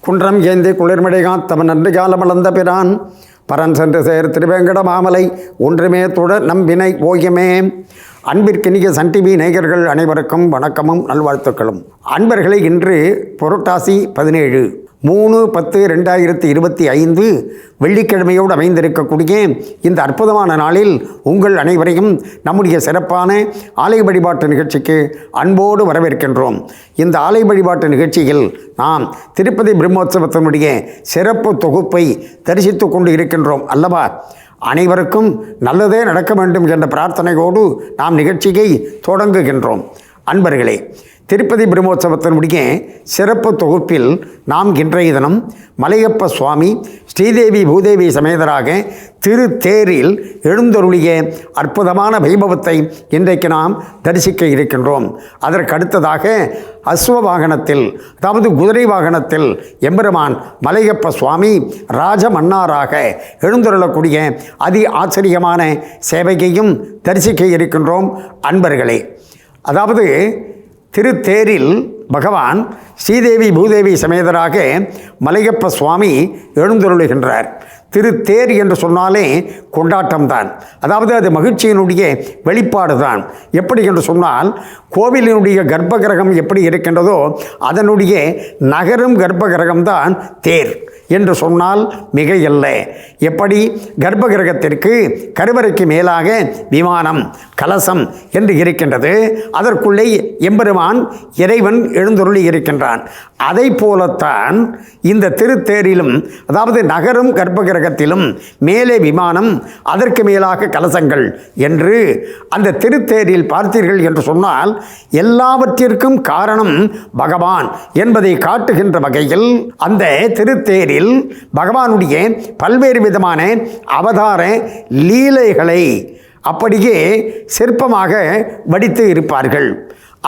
குன்றம் ஏந்தி குளிர்மடை காத்தவன் நன்றி காலம் வளர்ந்த பிரான் பரன் சென்று சேர் திருவேங்கட மாமலை ஒன்றுமே தொடர் நம்பினை ஓயமே. அன்பிற்கினிய சன் டிவி நேயர்கள் அனைவருக்கும் வணக்கமும் நல்வாழ்த்துக்களும். அன்பர்களை இன்று புரட்டாசி 17/3/2025 வெள்ளிக்கிழமையோடு அமைந்திருக்கக்கூடிய இந்த அற்புதமான நாளில் உங்கள் அனைவரையும் நம்முடைய சிறப்பான ஆலய வழிபாட்டு நிகழ்ச்சிக்கு அன்போடு வரவேற்கின்றோம். இந்த ஆலய வழிபாட்டு நிகழ்ச்சியில் நாம் திருப்பதி பிரம்மோற்சவத்தினுடைய சிறப்பு தொகுப்பை தரிசித்து கொண்டு இருக்கின்றோம் அல்லவா. அனைவருக்கும் நல்லதே நடக்க வேண்டும் என்ற பிரார்த்தனையோடு நாம் நிகழ்ச்சியை தொடங்குகின்றோம். அன்பர்களே, திருப்பதி பிரம்மோற்சவத்தினுடைய சிறப்பு தொகுப்பில் நாம் இன்றைய தினம் மலையப்ப சுவாமி ஸ்ரீதேவி பூதேவி சமேதராக திருத்தேரில் எழுந்தருளிய அற்புதமான வைபவத்தை இன்றைக்கு நாம் தரிசிக்க இருக்கின்றோம். அதற்கு அடுத்ததாக அஸ்வ வாகனத்தில், அதாவது குதிரை வாகனத்தில் எம்பெருமான் மலையப்ப சுவாமி ராஜமன்னாராக எழுந்தருளக்கூடிய அதி ஆச்சரியமான சேவையையும் தரிசிக்க இருக்கின்றோம். அன்பர்களே, அதாவது திருத்தேரில் பகவான் ஸ்ரீதேவி பூதேவி சமேதராக மலையப்ப சுவாமி எழுந்தருளுகின்றார். திருத்தேர் என்று சொன்னாலே கொண்டாட்டம்தான், அதாவது அது மகிழ்ச்சியினுடைய வெளிப்பாடு தான். எப்படி என்று சொன்னால், கோவிலினுடைய கர்ப்பகிரகம் எப்படி இருக்கின்றதோ அதனுடைய நகரும் கர்ப்பகிரகம்தான் தேர் என்று சொன்னால் மிகையல்ல. எப்படி கர்ப்பகிரகத்திற்கு கருவறைக்கு மேலாக விமானம் கலசம் என்று இருக்கின்றது, அதற்குள்ளே எம்பெருமான் இறைவன் எழுந்தருளி இருக்கின்றான். அதை போலத்தான் இந்த திருத்தேரிலும், அதாவது நகரும் கர்ப்பகிரகத்திலும் மேலே விமானம், அதற்கு மேலாக கலசங்கள் என்று அந்த திருத்தேரில் பார்த்தீர்கள் என்று சொன்னால் எல்லாவற்றிற்கும் காரணம் பகவான் என்பதை காட்டுகின்ற வகையில் அந்த திருத்தேரில் பகவானுடைய பல்வேறு விதமான அவதார லீலைகளை அப்படியே சிற்பமாக வடித்து இருப்பார்கள்.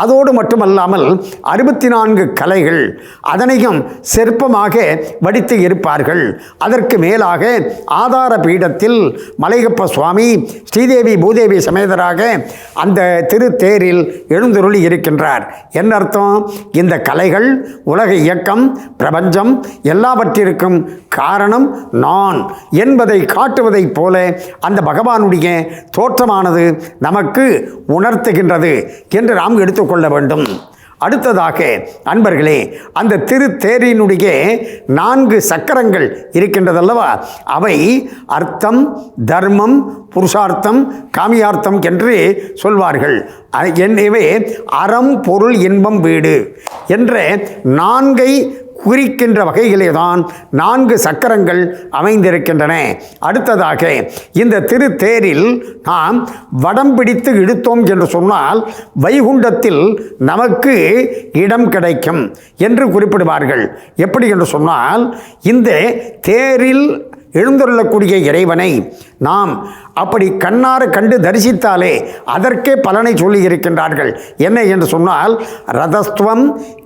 அதோடு மட்டுமல்லாமல் 64 கலைகள் அதனையும் சிற்பமாக வடித்து இருப்பார்கள். அதற்கு மேலாக ஆதார பீடத்தில் மலையப்ப சுவாமி ஸ்ரீதேவி பூதேவி சமேதராக அந்த திருத்தேரில் எழுந்தருளி இருக்கின்றார். என்ன அர்த்தம்? இந்த கலைகள், உலக இயக்கம், பிரபஞ்சம் எல்லாவற்றிற்கும் காரணம் நான் என்பதை காட்டுவதைப் போல அந்த பகவானுடைய தோற்றமானது நமக்கு உணர்த்துகின்றது என்று நாம் எடுத்துக்கொள்ள வேண்டும். அடுத்ததாக அன்பர்களே, அந்த திருத்தேரினுடைய 4 சக்கரங்கள் இருக்கின்றதல்லவா, அவை அர்த்தம், தர்மம், புருஷார்த்தம், காமியார்த்தம் என்று சொல்வார்கள். எனவே அறம், பொருள், இன்பம், வீடு என்ற 4ஐ குறிக்கின்ற வகையிலே தான் 4 சக்கரங்கள் அமைந்திருக்கின்றன. அடுத்ததாக இந்த திருத்தேரில் நாம் வடம் பிடித்து இழுத்தோம் என்று சொன்னால் வைகுண்டத்தில் நமக்கு இடம் கிடைக்கும் என்று குறிப்பிடுவார்கள். எப்படி என்று சொன்னால், இந்த தேரில் எழுந்தருளக்கூடிய இறைவனை நாம் அப்படி கண்ணார கண்டு தரிசித்தாலே அதற்கே பலனை சொல்லி இருக்கின்றார்கள். என்ன என்று சொன்னால், ரதஸ்துவம்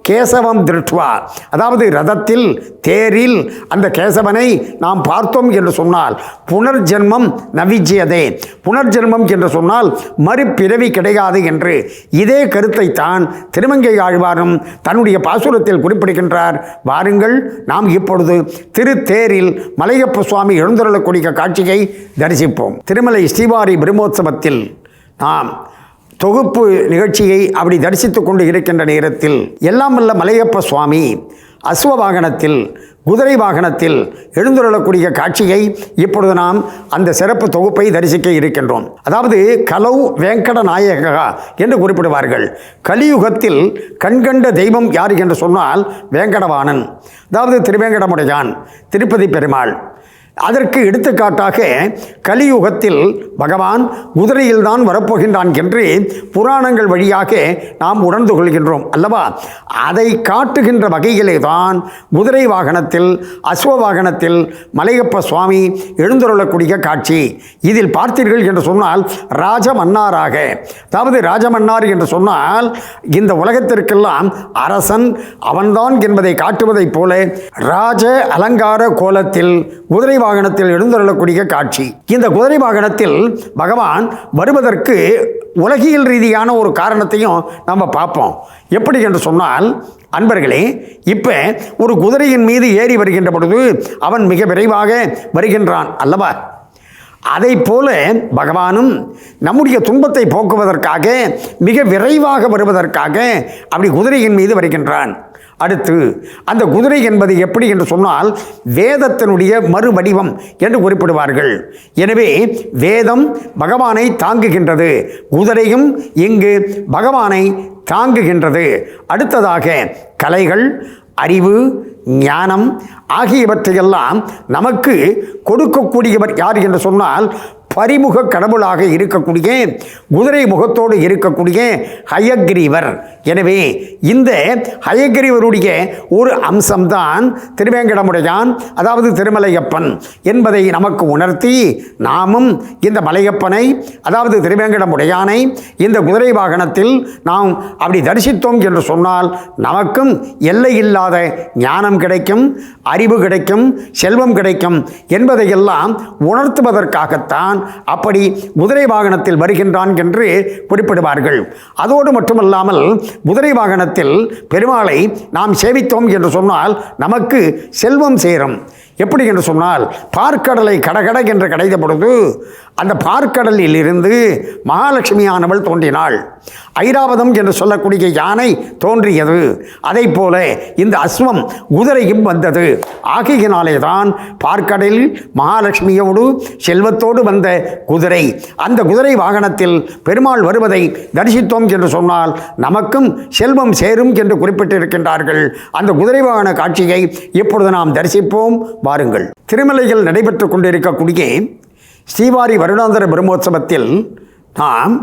கேசவம் திருஷ்டுவா, அதாவது ரதத்தில் தேரில் அந்த கேசவனை நாம் பார்த்தோம் என்று சொன்னால் புனர்ஜென்மம் நவிஜ்யதே, புனர்ஜென்மம் என்று சொன்னால் மறுபிறவி கிடையாது என்று இதே கருத்தை தான் திருமங்கை ஆழ்வாரும் தன்னுடைய பாசுரத்தில் குறிப்பிடுகின்றார். வாருங்கள், நாம் இப்பொழுது திருத்தேரில் மலையப்ப சுவாமி எழுந்தருளக்கூடிய காட்சியை தரிசிப்போம். திருமலை ஸ்ரீவாரி பிரம்மோற்சவத்தில் நாம் தொகுப்பு நிகழ்ச்சியை அப்படி தரிசித்து கொண்டு இருக்கின்ற நேரத்தில் எல்லாம் வல்ல மலையப்ப சுவாமி அஸ்வ வாகனத்தில், குதிரை வாகனத்தில் எழுந்தருளக்கூடிய காட்சியை இப்பொழுது நாம் அந்த சிறப்பு தொகுப்பை தரிசிக்க இருக்கின்றோம். அதாவது கலௌ வேங்கட நாயகா என்று குறிப்பிடுவார்கள். கலியுகத்தில் கண்கண்ட தெய்வம் யார் என்று சொன்னால் வேங்கடவாணன், அதாவது திருவேங்கடமுடையான், திருப்பதி பெருமாள். அதற்கு எடுத்துக்காட்டாக கலியுகத்தில் பகவான் குதிரையில்தான் வரப்போகின்றான் என்று புராணங்கள் வழியாக நாம் உணர்ந்து கொள்கின்றோம் அல்லவா. அதை காட்டுகின்ற வகையிலே தான் குதிரை வாகனத்தில், அஸ்வ வாகனத்தில் மலையப்ப சுவாமி எழுந்தருளக்கூடிய காட்சி. இதில் பார்த்தீர்கள் என்று சொன்னால் ராஜமன்னாராக, அதாவது ராஜமன்னார் என்று சொன்னால் இந்த உலகத்திற்கெல்லாம் அரசன் அவன்தான் என்பதை காட்டுவதைப் போல ராஜ அலங்கார கோலத்தில் குதிரை வாகனத்தில் எழுந்தருளக்கூடிய காட்சி. இந்த குதிரை வாகனத்தில் பகவான் வருவதற்கு உலகியல் ரீதியான ஒரு காரணத்தையும் நம்ம பார்ப்போம். எப்படி என்று சொன்னால், அன்பர்களே, இப்போ ஒரு குதிரையின் மீது ஏறி வருகின்ற பொழுது அவன் மிக விரைவாக வருகின்றான் அல்லவா? அதை போல பகவானும் நம்முடைய துன்பத்தை போக்குவதற்காக மிக விரைவாக வருவதற்காக அப்படி குதிரையின் மீது வருகின்றான். அடுத்து அந்த குதிரை என்பது எப்படி என்று சொன்னால் வேதத்தினுடைய மறுவடிவம் என்று குறிப்பிடுவார்கள். எனவே வேதம் பகவானை தாங்குகின்றது, குதிரையும் இங்கு பகவானை தாங்குகின்றது. அடுத்ததாக கலைகள், அறிவு, ஞானம் ஆகியவற்றையெல்லாம் நமக்கு கொடுக்கக்கூடியவர் யார் என்று சொன்னால் பரிமுக கடவுளாக இருக்கக்கூடிய குதிரை முகத்தோடு இருக்கக்கூடிய ஹயக்ரீவர். எனவே இந்த ஹயக்ரீவருடைய ஒரு அம்சம்தான் திருவேங்கடமுடையான், அதாவது திருமலையப்பன் என்பதை நமக்கு உணர்த்தி நாமும் இந்த மலையப்பனை, அதாவது திருவேங்கடமுடையானை இந்த குதிரை வாகனத்தில் நாம் அப்படி தரிசித்தோம் என்று சொன்னால் நமக்கும் எல்லையில்லாத ஞானம் கிடைக்கும், அறிவு கிடைக்கும், செல்வம் கிடைக்கும் என்பதையெல்லாம் உணர்த்துவதற்காகத்தான் அப்படி குதிரை வாகனத்தில் வருகின்றான் என்று குறிப்பிடுவார்கள். அதோடு மட்டுமல்லாமல் குதிரை வாகனத்தில் பெருமாளை நாம் சேவித்தோம் என்று சொன்னால் நமக்கு செல்வம் சேரும். எப்படி என்று சொன்னால், பார்க்கடலை கடகட என்று கடைந்த பொழுது அந்த பார்க்கடலில் இருந்து மகாலட்சுமியானவள் தோன்றினாள். ஐராவதம் என்று சொல்லக்கூடிய யானை தோன்றியது. அதை போல இந்த அஸ்வம் குதிரையும் வந்தது. ஆகையினாலே தான் பார்க்கடலில் மகாலட்சுமியோடு செல்வத்தோடு வந்த குதிரை, அந்த குதிரை வாகனத்தில் பெருமாள் வருவதை தரிசித்தோம் என்று சொன்னால் நமக்கும் செல்வம் சேரும் என்று குறிப்பிட்டிருக்கின்றார்கள். அந்த குதிரை வாகன காட்சியை இப்பொழுது நாம் தரிசிப்போம். வாருங்கள். திருமலையில் நடைபெற்று கொண்டிருக்கக்கூடிய ஸ்ரீவாரி வருடாந்திர பிரம்மோற்சவத்தில் நாம்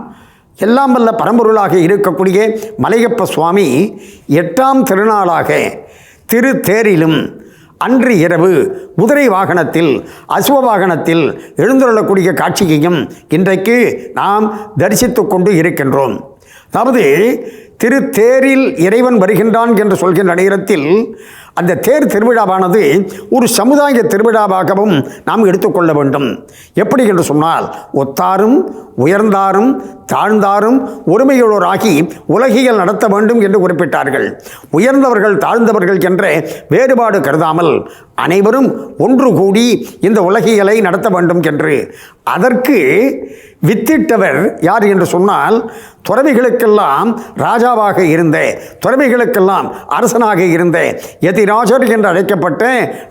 எல்லாம் வல்ல பரம்பொருளாக இருக்கக்கூடிய மலையப்ப சுவாமி 8ஆம் திருநாளாக திருத்தேரிலும் அன்று இரவு குதிரை வாகனத்தில் அசுவ வாகனத்தில் எழுந்துள்ளக்கூடிய காட்சியையும் இன்றைக்கு நாம் தரிசித்து கொண்டு இருக்கின்றோம். அதாவது திருத்தேரில் இறைவன் வருகின்றான் என்று சொல்கின்ற நேரத்தில் அந்த தேர் திருவிழாவானது ஒரு சமுதாய திருவிழாவாகவும் நாம் எடுத்துக்கொள்ள வேண்டும். எப்படி என்று சொன்னால், ஒத்தாரும் உயர்ந்தாரும் தாழ்ந்தாரும் ஒருமையுள்ளோராகி உலகியல் நடத்த வேண்டும் என்று குறிப்பிட்டார்கள். உயர்ந்தவர்கள் தாழ்ந்தவர்கள் என்ற வேறுபாடு கருதாமல் அனைவரும் ஒன்று கூடி இந்த உலகியலை நடத்த வேண்டும் என்று அதற்கு வித்திட்டவர் யார் என்று சொன்னால், துறவிகளுக்கெல்லாம் ராஜாவாக இருந்த, துறவிகளுக்கெல்லாம் அரசனாக இருந்த யதிராஜர் என்று அழைக்கப்பட்ட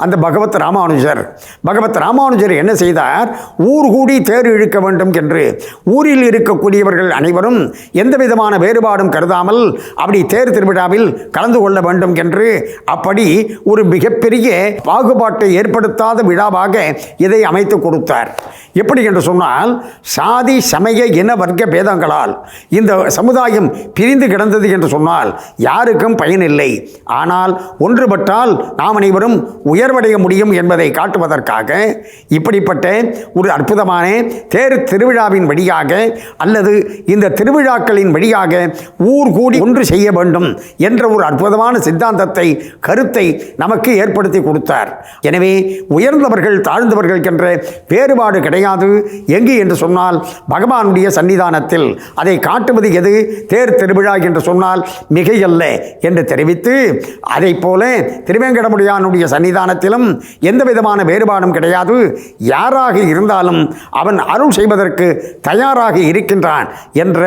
அந்த பகவத் ராமானுஜர். பகவத் ராமானுஜர் என்ன செய்தார்? ஊர் கூடி தேர் இழுக்க வேண்டும் என்று ஊரில் இருக்கக்கூடியவர்கள் அனைவரும் எந்த விதமான வேறுபாடும் கருதாமல் அப்படி தேர் திருவிழாவில் கலந்து கொள்ள வேண்டும் என்று அப்படி ஒரு மிகப்பெரிய பாகுபாட்டை ஏற்படுத்தாத விழாவாக இதை அமைத்து கொடுத்தார். எப்படி என்று சொன்னால், சாதி சமய இன வர்க்க பேதங்களால் இந்த சமுதாயம் பிரிந்து கிடந்தது என்று சொன்னால் யாருக்கும் பயனில்லை. ஆனால் ஒன்றுபட்டால் நாம் அனைவரும் உயர்வடைய முடியும் என்பதை காட்டுவதற்காக இப்படிப்பட்ட ஒரு அற்புதமான தேர் திருவிழாவின் வழியாக அல்லது இந்த திருவிழாக்களின் வழியாக ஊர் கூடி ஒன்று செய்ய வேண்டும் என்ற ஒரு அற்புதமான சித்தாந்தத்தை, கருத்தை நமக்கு ஏற்படுத்தி கொடுத்தார். எனவே உயர்ந்தவர்கள் தாழ்ந்தவர்கள் என்ற வேறுபாடு கிடையாது. எங்கு என்று சொன்னால் பகவானுடைய சன்னிதானத்தில். அதை காட்டுவது எது? தேர் திருவிழா என்று சொன்னால் மிகையல்ல என்று தெரிவித்து, அதை போல திருவேங்கடமுடையானுடைய சன்னிதானத்திலும் எந்த விதமான வேறுபாடும் கிடையாது. யாராக இருந்தாலும் அவன் அருள் செய்வதற்கு தயாராக இருக்கின்றான் என்ற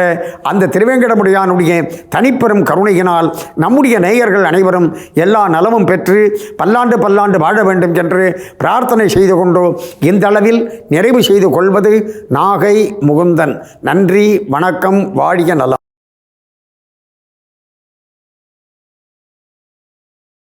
அந்த திருவேங்கடமுடையானுடைய தனிப்பெரும் கருணையினால் நம்முடைய நேயர்கள் அனைவரும் எல்லா நலமும் பெற்று பல்லாண்டு பல்லாண்டு வாழ வேண்டும் என்று பிரார்த்தனை செய்து கொண்டு இந்த அளவில் நிறைவு செய்து கொள்வது நாகை முகுந்தன். நன்றி, வணக்கம், வாழிய நலம்.